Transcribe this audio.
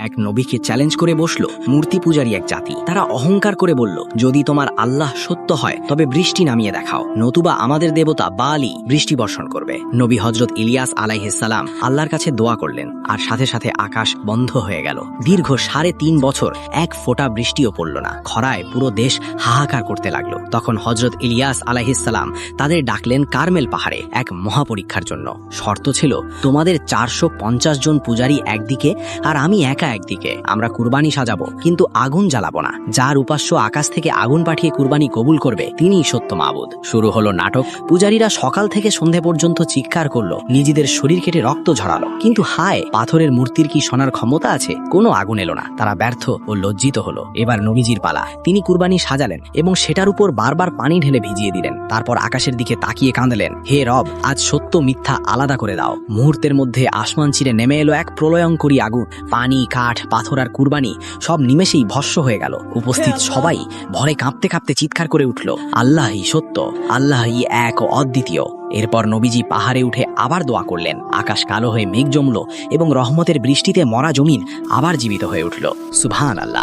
এক নবীকে চ্যালেঞ্জ করে বসলো মূর্তি পূজারী এক জাতি। তারা অহংকার করে বলল, যদি তোমার আল্লাহ সত্য হয় তবে বৃষ্টি নামিয়ে দেখাও, নতুবা আমাদের দেবতা বালি বৃষ্টি বর্ষণ করবে। নবী হযরত ইলিয়াস আলাইহিস সালাম আল্লাহর কাছে দোয়া করলেন, আর সাথে সাথে আকাশ বন্ধ হয়ে গেল। দীর্ঘ 3.5 বছর এক ফোঁটা বৃষ্টিও পড়ল না। খরায় পুরো দেশ হাহাকার করতে লাগলো। তখন হযরত ইলিয়াস আলাইহিস সালাম তাদের ডাকলেন কার্মেল পাহাড়ে এক মহাপরীক্ষার জন্য। শর্ত ছিল, তোমাদের 450 জন পূজারী একদিকে আর আমি একা একদিকে। আমরা কুরবানি সাজাবো, কিন্তু আগুন জ্বালাবো না। যার উপাস্য আকাশ থেকে আগুন পাঠিয়ে কুরবানি কবুল করবে তিনিই সত্য মাবুদ। শুরু হলো নাটক। পূজারীরা সকাল থেকে সন্ধে পর্যন্ত চিৎকার করলো, নিজেদের শরীর কেটে রক্ত ঝরালো। কিন্তু হায়, পাথরের মূর্তির কি শোনার ক্ষমতা আছে? কোনো আগুন এলো না। তারা ব্যর্থ ও লজ্জিত হলো। এবার নবীজির পালা। তিনি কুরবানি সাজালেন এবং সেটার উপর বারবার পানি ঢেলে ভিজিয়ে দিলেন। তারপর আকাশের দিকে তাকিয়ে কাঁদলেন, হে রব, আজ সত্য মিথ্যা আলাদা করে দাও। মুহূর্তের মধ্যে আসমান চিরে নেমে এলো এক প্রলয়ঙ্করী আগুন। পানি, কাঠ, পাথর আর কুরবানি সব নিমেষেই ভস্ম হয়ে গেল। উপস্থিত সবাই ভয়ে কাঁপতে কাঁপতে চিৎকার করে উঠল, আল্লাহই সত্য, আল্লাহই এক ও অদ্বিতীয়। এরপর নবীজি পাহাড়ে উঠে আবার দোয়া করলেন। আকাশ কালো হয়ে মেঘ জমল এবং রহমতের বৃষ্টিতে মরা জমিন আবার জীবিত হয়ে উঠল। সুবহানাল্লাহ।